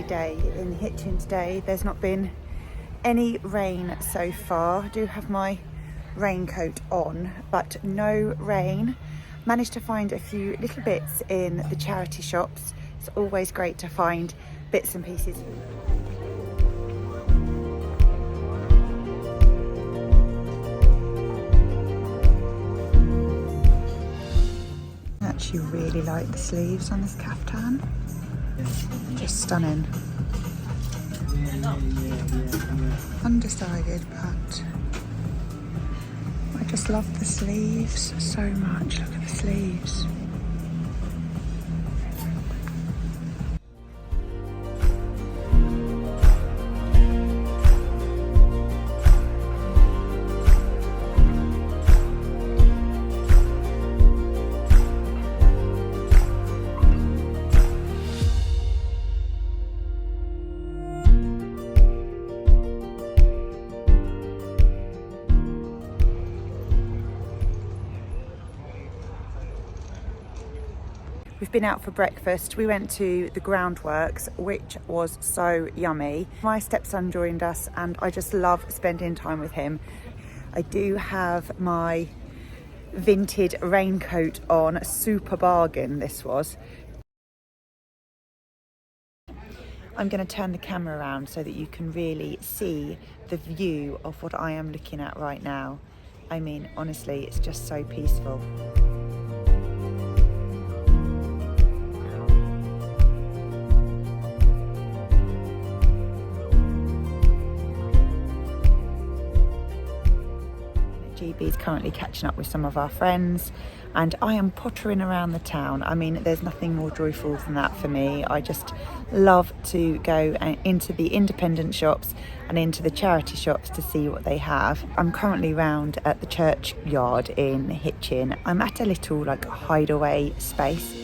day in Hitchin today. There's not been any rain so far. I do have my raincoat on, but no rain. Managed to find a few little bits in the charity shops. It's always great to find bits and pieces. I actually really like the sleeves on this caftan. Just stunning. Undecided, but I just love the sleeves so much. Look at the sleeves. We've been out for breakfast. We went to the Groundworks, which was so yummy. My stepson joined us and I just love spending time with him. I do have my Vinted raincoat on, super bargain this was. I'm going to turn the camera around so that you can really see the view of what I am looking at right now. I mean, honestly, it's just so peaceful. GB's currently catching up with some of our friends and I am pottering around the town. I mean, there's nothing more joyful than that for me. I just love to go into the independent shops and into the charity shops to see what they have. I'm currently round at the churchyard in Hitchin. I'm at a little hideaway space.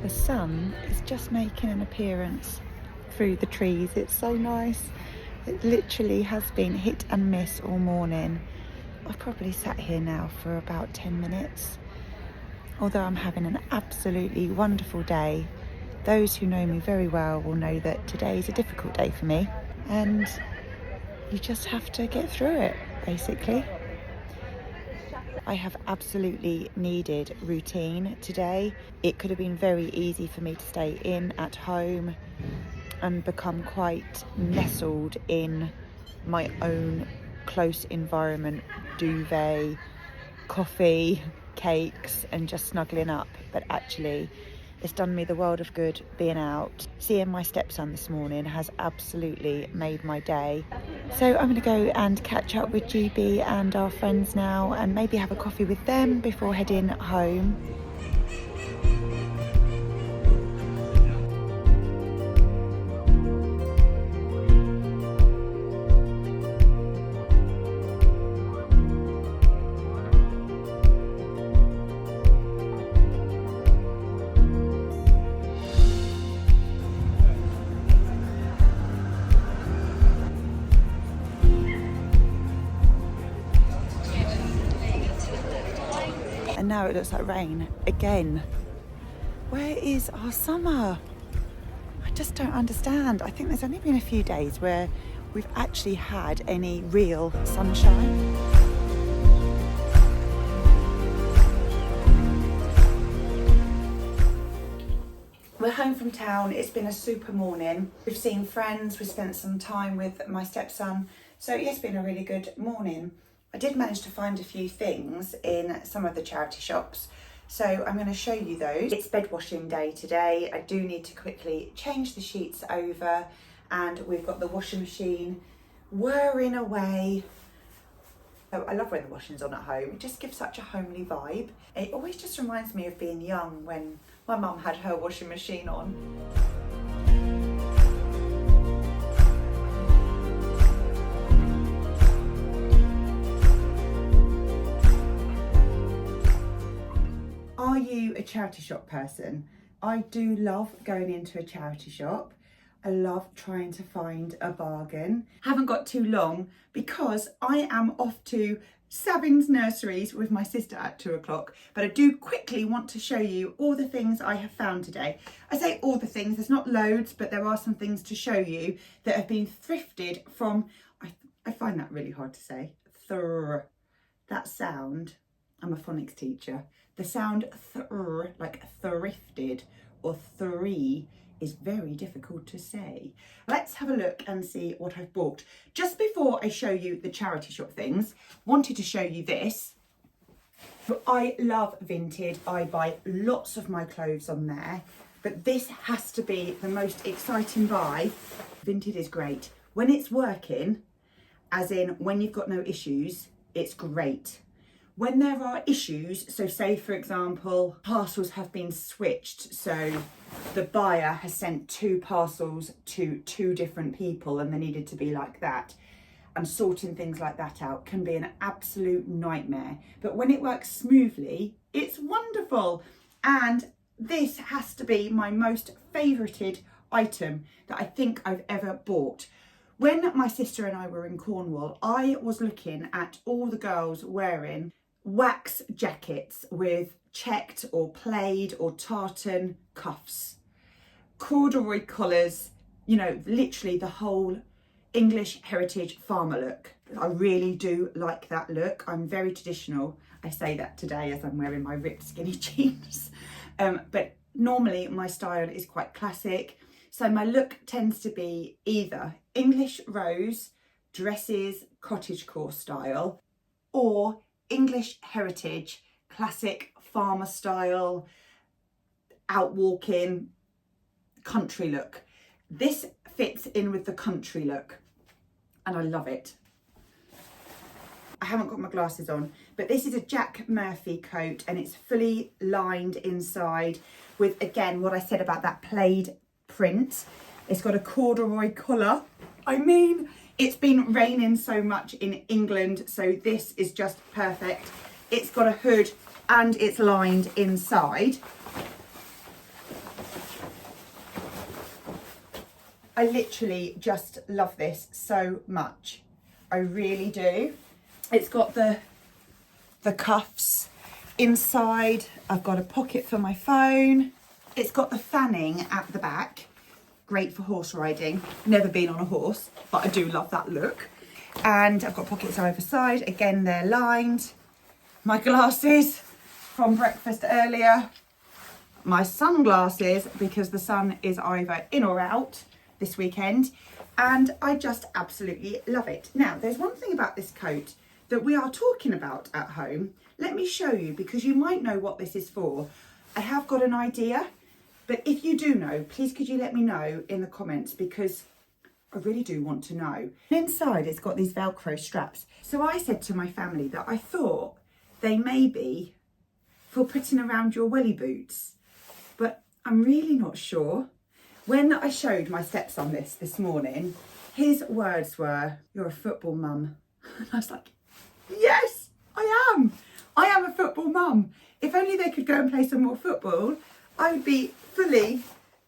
The sun is just making an appearance through the trees. It's so nice. It literally has been hit and miss all morning. I've probably sat here now for about 10 minutes. Although I'm having an absolutely wonderful day. Those who know me very well will know that today is a difficult day for me. And you just have to get through it, basically. I have absolutely needed routine today. It could have been very easy for me to stay in at home and become quite nestled in my own close environment, duvet, coffee, cakes and just snuggling up. But actually, it's done me the world of good being out. Seeing my stepson this morning has absolutely made my day. So I'm going to go and catch up with GB and our friends now and maybe have a coffee with them before heading home. And now it looks like rain again. Where is our summer? I just don't understand. I think there's only been a few days where we've actually had any real sunshine. We're home from town. It's been a super morning. We've seen friends, we've spent some time with my stepson. So it's been a really good morning. I did manage to find a few things in some of the charity shops, so I'm going to show you those. It's bed washing day today. I do need to quickly change the sheets over and we've got the washing machine whirring away. Oh, I love when the washing's on at home. It just gives such a homely vibe. It always just reminds me of being young when my mum had her washing machine on. you a charity shop person? I do love going into a charity shop. I love trying to find a bargain. Haven't got too long because I am off to Savin's Nurseries with my sister at 2 o'clock, but I do quickly want to show you all the things I have found today. I say all the things, there's not loads, but there are some things to show you that have been thrifted from, I find that really hard to say, that sound, I'm a phonics teacher, the sound like thrifted or three is very difficult to say. Let's have a look and see what I've bought. Just before I show you the charity shop things, wanted to show you this. So I love Vinted. I buy lots of my clothes on there, but this has to be the most exciting buy. Vinted is great. When it's working, as in when you've got no issues, it's great. When there are issues, so say for example, parcels have been switched, so the buyer has sent 2 parcels to 2 different people and they needed to be like that, and sorting things like that out can be an absolute nightmare. But when it works smoothly, it's wonderful. And this has to be my most favoured item that I think I've ever bought. When my sister and I were in Cornwall, I was looking at all the girls wearing wax jackets with checked or plaid or tartan cuffs, corduroy collars, you know, literally the whole English heritage farmer look. I really do like that look. I'm very traditional. I say that today as I'm wearing my ripped skinny jeans. But normally my style is quite classic. So my look tends to be either English rose, dresses, cottagecore style, or English heritage, classic farmer style, out walking, country look. This fits in with the country look and I love it. I haven't got my glasses on, but this is a Jack Murphy coat and it's fully lined inside with, again, what I said about that plaid print. It's got a corduroy collar. I mean, it's been raining so much in England, so this is just perfect. It's got a hood and it's lined inside. I literally just love this so much. I really do. It's got the cuffs inside. I've got a pocket for my phone. It's got the fanning at the back. Great for horse riding. Never been on a horse, but I do love that look. And I've got pockets either side. Again, they're lined. My glasses from breakfast earlier. My sunglasses, because the sun is either in or out this weekend. And I just absolutely love it. Now, there's one thing about this coat that we are talking about at home. Let me show you, because you might know what this is for. I have got an idea. But if you do know, please could you let me know in the comments, because I really do want to know. Inside it's got these Velcro straps. So I said to my family that I thought they may be for putting around your welly boots, but I'm really not sure. When I showed my stepson this morning, his words were, "You're a football mum." And I was like, yes, I am. I am a football mum. If only they could go and play some more football, I would be fully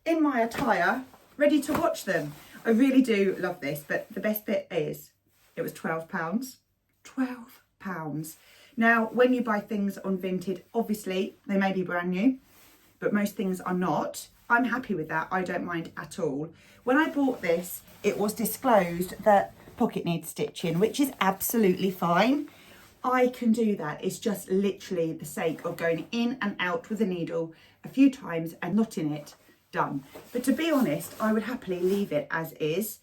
in my attire, ready to watch them. I really do love this, but the best bit is it was £12. £12. Now, when you buy things on Vinted, obviously they may be brand new, but most things are not. I'm happy with that. I don't mind at all. When I bought this, it was disclosed that pocket needs stitching, which is absolutely fine. I can do that. It's just literally the sake of going in and out with a needle a few times and knotting it, done. But to be honest, I would happily leave it as is.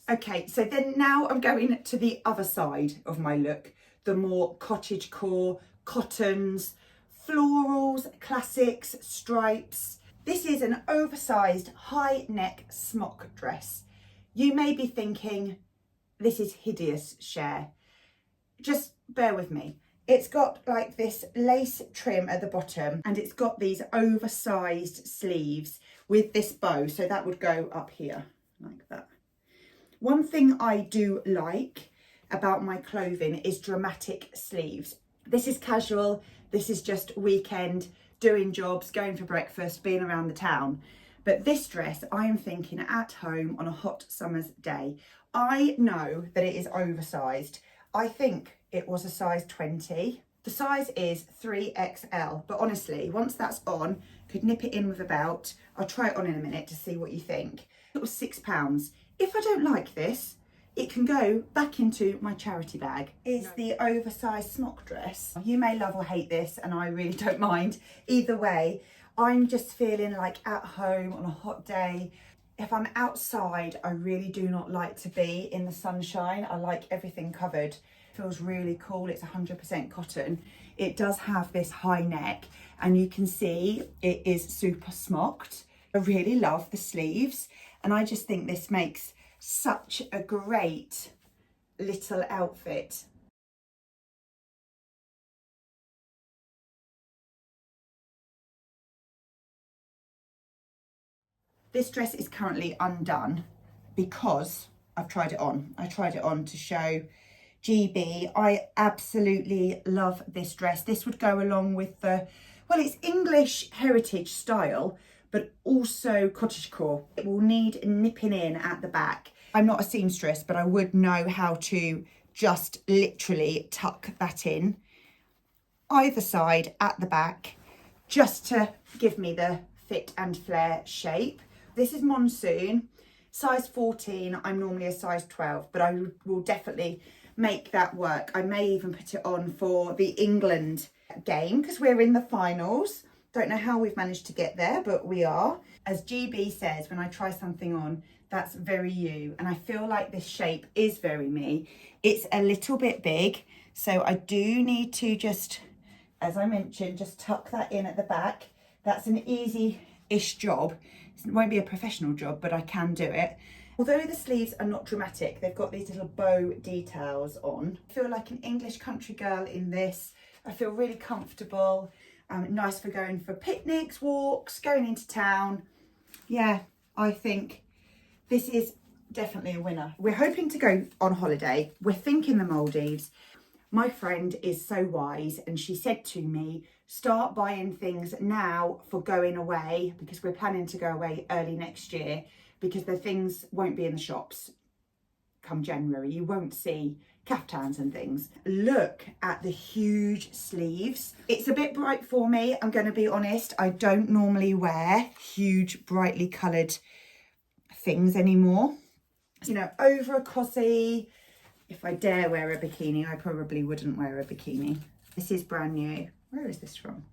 Okay, so then now I'm going to the other side of my look, the more cottagecore, cottons, florals, classics, stripes. This is an oversized high neck smock dress. You may be thinking, this is hideous, Cher. Just bear with me. It's got like this lace trim at the bottom and it's got these oversized sleeves with this bow. So that would go up here like that. One thing I do like about my clothing is dramatic sleeves. This is casual. This is just weekend. doing jobs, going for breakfast, being around the town. But this dress, I am thinking at home on a hot summer's day. I know that it is oversized. I think it was a size 20. The size is 3XL, but honestly, once that's on, could nip it in with a belt. I'll try it on in a minute to see what you think. It was £6. If I don't like this, it can go back into my charity bag. It's the oversized smock dress. You may love or hate this, and I really don't mind. Either way, I'm just feeling like at home on a hot day. If I'm outside, I really do not like to be in the sunshine. I like everything covered. It feels really cool. It's 100% cotton. It does have this high neck, and you can see it is super smocked. I really love the sleeves, and I just think this makes such a great little outfit. This dress is currently undone because I've tried it on. I tried it on to show GB. I absolutely love this dress. This would go along with the, well, it's English heritage style, but also cottagecore. It will need nipping in at the back. I'm not a seamstress, but I would know how to just literally tuck that in either side at the back, just to give me the fit and flare shape. This is Monsoon, size 14. I'm normally a size 12, but I will definitely make that work. I may even put it on for the England game because we're in the finals. Don't know how we've managed to get there, but we are. As GB says, when I try something on, that's very you. And I feel like this shape is very me. It's a little bit big, so I do need to just, as I mentioned, just tuck that in at the back. That's an easy-ish job. It won't be a professional job, but I can do it. Although the sleeves are not dramatic, they've got these little bow details on. I feel like an English country girl in this. I feel really comfortable. Nice for going for picnics, walks, going into town. Yeah, I think this is definitely a winner. We're hoping to go on holiday. We're thinking the Maldives. My friend is so wise, and she said to me, start buying things now for going away, because we're planning to go away early next year, because the things won't be in the shops come January. You won't see caftans and things. Look at the huge sleeves. It's a bit bright for me, I'm going to be honest. I don't normally wear huge brightly coloured things anymore. You know, over a COSY. If I dare wear a bikini, I probably wouldn't wear a bikini. This is brand new. Where is this from?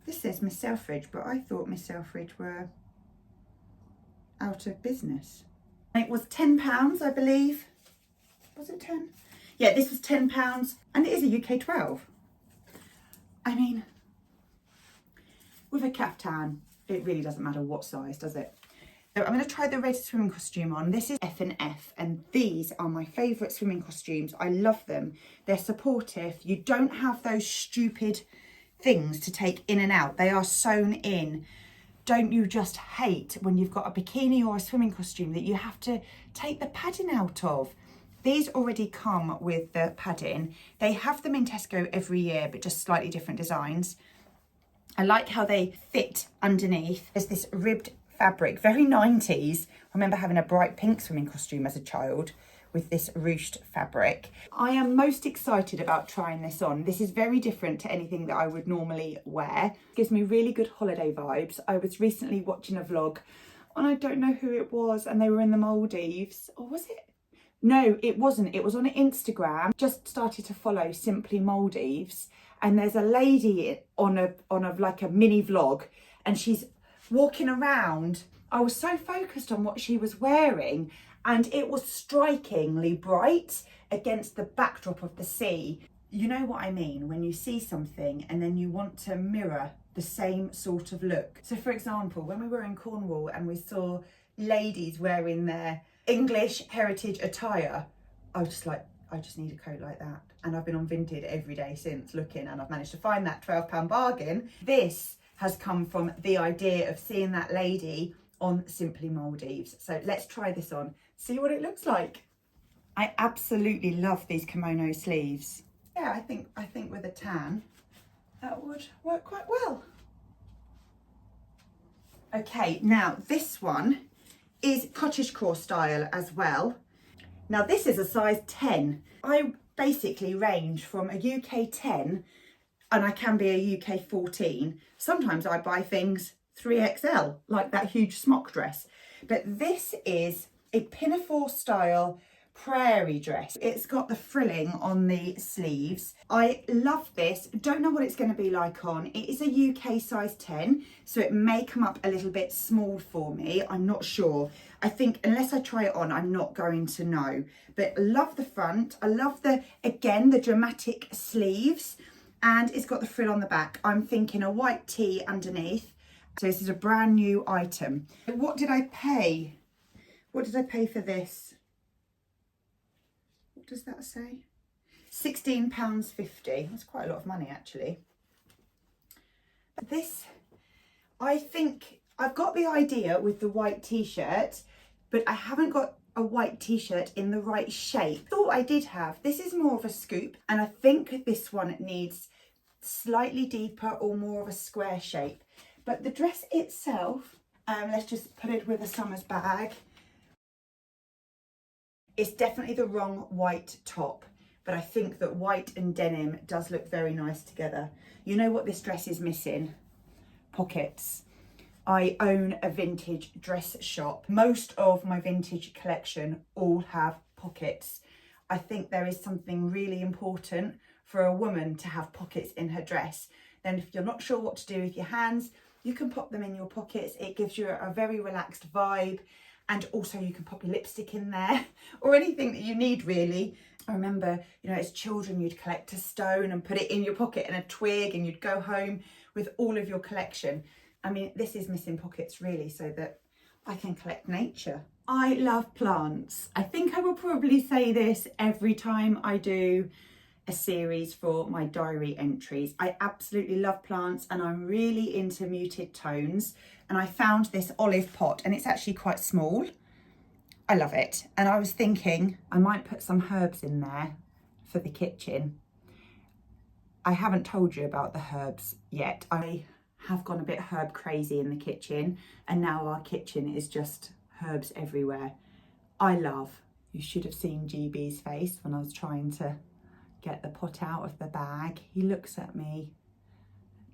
This says Miss Selfridge, but I thought Miss Selfridge were out of business. It was £10, I believe. Was it 10? Yeah, this was £10, and it is a UK 12. I mean, with a caftan, it really doesn't matter what size, does it? So I'm going to try the red swimming costume on. This is F&F, and these are my favourite swimming costumes. I love them. They're supportive. You don't have those stupid things to take in and out. They are sewn in. Don't you just hate when you've got a bikini or a swimming costume that you have to take the padding out of? These already come with the padding. They have them in Tesco every year, but just slightly different designs. I like how they fit underneath. There's this ribbed fabric, very 90s. I remember having a bright pink swimming costume as a child with this ruched fabric. I am most excited about trying this on. This is very different to anything that I would normally wear. It gives me really good holiday vibes. I was recently watching a vlog, and I don't know who it was, and they were in the Maldives. Or was it? No, it wasn't. It was on Instagram. Just started to follow Simply Maldives, and there's a lady on a like a mini vlog, and she's walking around. I was so focused on what she was wearing, and it was strikingly bright against the backdrop of the sea. You know what I mean when you see something and then you want to mirror the same sort of look. So for example, when we were in Cornwall and we saw ladies wearing their English heritage attire, I was just like, I just need a coat like that. And I've been on Vinted every day since looking, and I've managed to find that £12 bargain. This has come from the idea of seeing that lady on Simply Maldives. So let's try this on, see what it looks like. I absolutely love these kimono sleeves. Yeah, I think with a tan, that would work quite well. Okay, now this one is cottagecore style as well. Now this is a size 10. I basically range from a UK 10 and I can be a UK 14. Sometimes I buy things 3XL, like that huge smock dress. But this is a pinafore style prairie dress. It's got the frilling on the sleeves. I love this. Don't know what it's going to be like on. It is a UK size 10, so it may come up a little bit small for me. I'm not sure. I think unless I try it on, I'm not going to know. But love the front. I love again, the dramatic sleeves, and it's got the frill on the back. I'm thinking a white tee underneath. So this is a brand new item. What did I pay? What did I pay for this? What does that say? £16.50. That's quite a lot of money actually. But this, I think I've got the idea with the white t-shirt, but I haven't got a white t-shirt in the right shape. Thought I did have. This is more of a scoop, and I think this one needs slightly deeper or more of a square shape. But the dress itself, let's just put it with a Summer's bag. It's definitely the wrong white top, but I think that white and denim does look very nice together. You know what this dress is missing? Pockets. I own a vintage dress shop. Most of my vintage collection all have pockets. I think there is something really important for a woman to have pockets in her dress. Then if you're not sure what to do with your hands, you can pop them in your pockets. It gives you a very relaxed vibe. And also you can pop your lipstick in there or anything that you need really. I remember, you know, as children, you'd collect a stone and put it in your pocket and a twig, and you'd go home with all of your collection. I mean, this is missing pockets really, so that I can collect nature. I love plants. I think I will probably say this every time I do a series for my diary entries. I absolutely love plants, and I'm really into muted tones. And I found this olive pot, and it's actually quite small. I love it. And I was thinking I might put some herbs in there for the kitchen. I haven't told you about the herbs yet. I have gone a bit herb crazy in the kitchen, and now our kitchen is just herbs everywhere. You should have seen GB's face when I was trying to get the pot out of the bag. He looks at me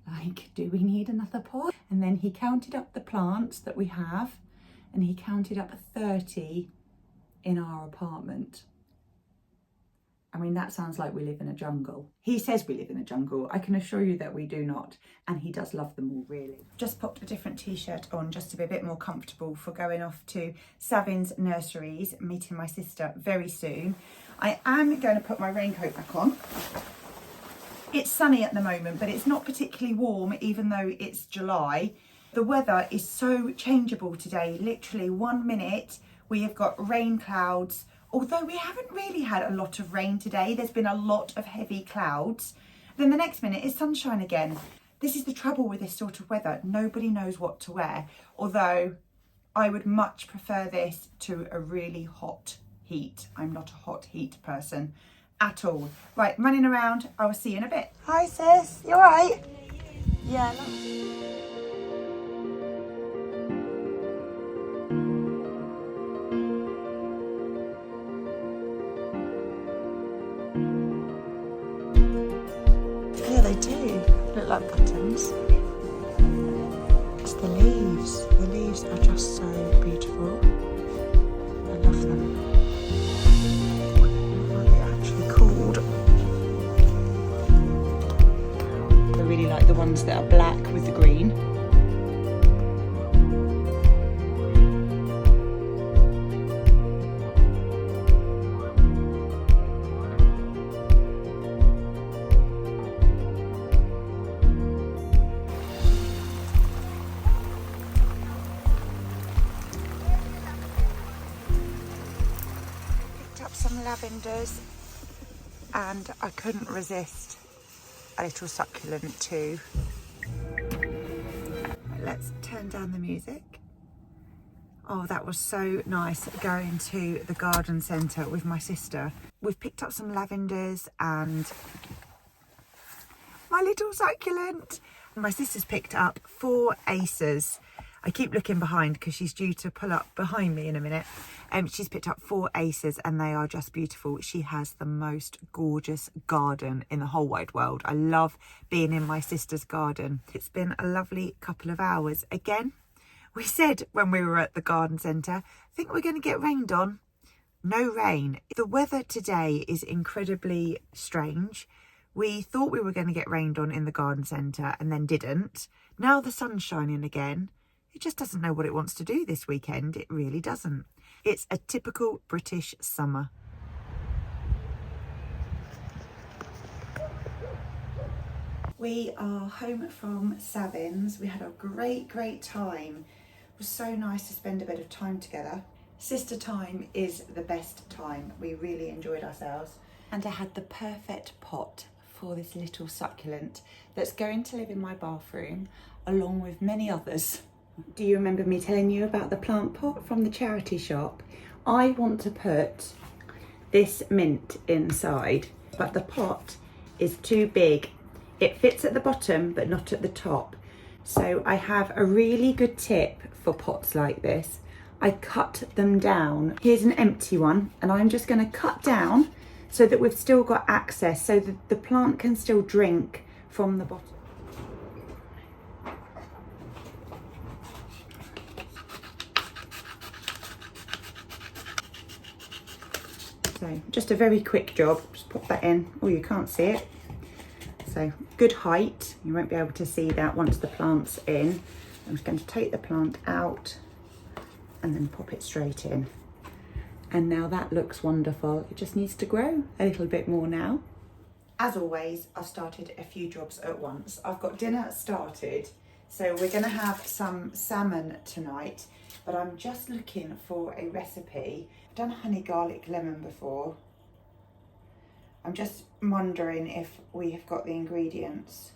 like, do we need another pot? And then he counted up the plants that we have, and he counted up 30 in our apartment. I mean, that sounds like we live in a jungle. He says we live in a jungle. I can assure you that we do not. And he does love them all, really. Just popped a different t-shirt on just to be a bit more comfortable for going off to Savin's Nurseries, meeting my sister very soon. I am going to put my raincoat back on. It's sunny at the moment, but it's not particularly warm, even though it's July. The weather is so changeable today. Literally 1 minute, we have got rain clouds. Although we haven't really had a lot of rain today, there's been a lot of heavy clouds. Then the next minute is sunshine again. This is the trouble with this sort of weather. Nobody knows what to wear. Although I would much prefer this to a really hot heat. I'm not a hot heat person at all. Right, running around. I will see you in a bit. Hi sis, you all right? Yeah. Yeah, they do. Look like buttons. It's the leaves. The leaves are just so beautiful. I love them. What are they actually called? I really like the ones that are black with the green. Some lavenders, and I couldn't resist a little succulent too. Right, let's turn down the music. Oh, that was so nice going to the garden centre with my sister. We've picked up some lavenders and my little succulent. My sister's picked up 4 acers. I keep looking behind because she's due to pull up behind me in a minute. She's picked up 4 acers and they are just beautiful. She has the most gorgeous garden in the whole wide world. I love being in my sister's garden. It's been a lovely couple of hours. Again, we said when we were at the garden centre, I think we're going to get rained on. No rain. The weather today is incredibly strange. We thought we were going to get rained on in the garden centre and then didn't. Now the sun's shining again. It just doesn't know what it wants to do this weekend. It really doesn't. It's a typical British summer. We are home from Savin's. We had a great time. It was so nice to spend a bit of time together. Sister time is the best time. We really enjoyed ourselves. And I had the perfect pot for this little succulent that's going to live in my bathroom along with many others. Do you remember me telling you about the plant pot from the charity shop? I want to put this mint inside, but the pot is too big. It fits at the bottom, but not at the top. So I have a really good tip for pots like this. I cut them down. Here's an empty one, and I'm just going to cut down so that we've still got access, so that the plant can still drink from the bottom. So just a very quick job, just pop that in. Oh, you can't see it. So good height. You won't be able to see that once the plant's in. I'm just going to take the plant out and then pop it straight in. And now that looks wonderful. It just needs to grow a little bit more now. As always, I've started a few jobs at once. I've got dinner started. So we're going to have some salmon tonight, but I'm just looking for a recipe. I've done honey garlic lemon before. I'm just wondering if we have got the ingredients.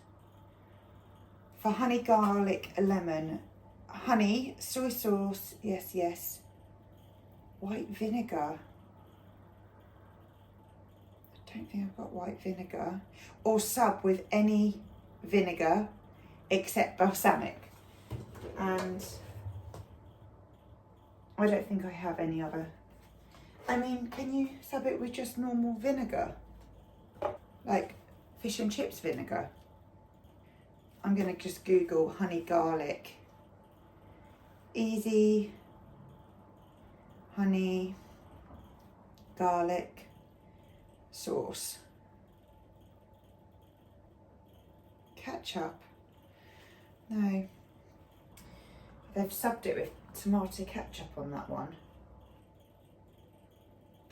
For honey garlic lemon, honey, soy sauce, yes. White vinegar. I don't think I've got white vinegar. Or sub with any vinegar except balsamic. And I don't think I have any other. I mean, can you sub it with just normal vinegar? Like fish and chips vinegar? I'm going to just Google honey garlic. Easy honey garlic sauce. Ketchup. No. They've subbed it with tomato ketchup on that one.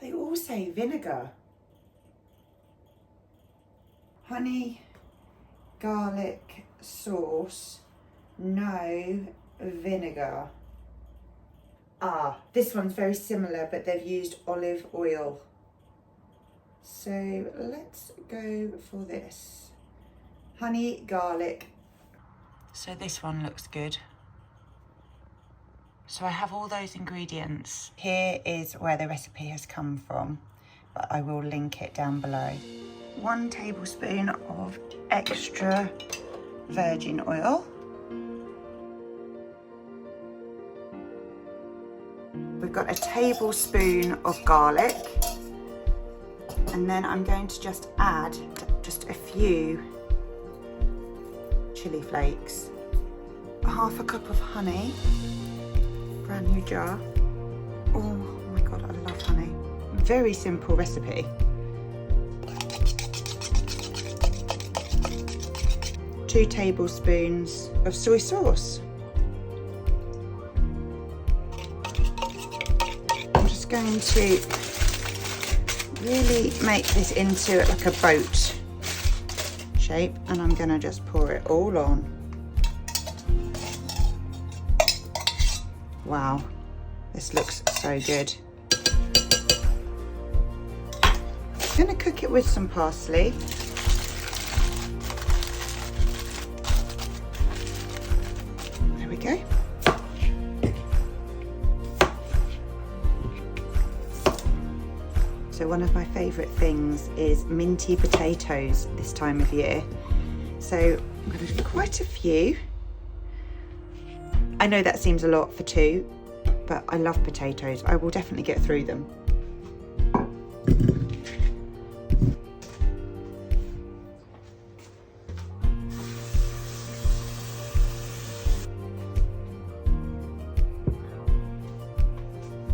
They all say vinegar. Honey garlic sauce, no vinegar. Ah, this one's very similar, but they've used olive oil. So let's go for this. Honey garlic. So this one looks good. So I have all those ingredients. Here is where the recipe has come from, but I will link it down below. 1 tablespoon of extra virgin oil. We've got a tablespoon of garlic, and then I'm going to just add just a few chili flakes, 1/2 cup of honey, brand new jar. Oh my god, I love honey. Very simple recipe. 2 tablespoons of soy sauce. I'm just going to really make this into like a boat shape, and I'm going to just pour it all on. Wow, this looks so good. I'm going to cook it with some parsley. There we go. So one of my favourite things is minty potatoes this time of year. So So I'm going to do quite a few. I know that seems a lot for two, but I love potatoes. I will definitely get through them.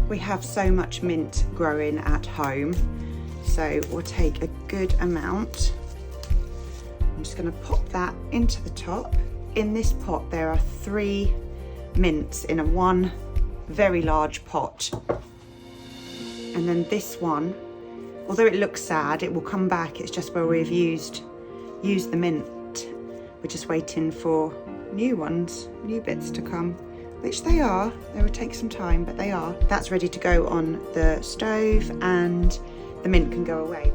We have so much mint growing at home, so we'll take a good amount. I'm just going to pop that into the top. In this pot there are 3 mints in one very large pot. And then this one, although it looks sad, it will come back. It's just where we've used the mint. We're just waiting for new bits to come. Which they are. They will take some time, but they are. That's ready to go on the stove and the mint can go away.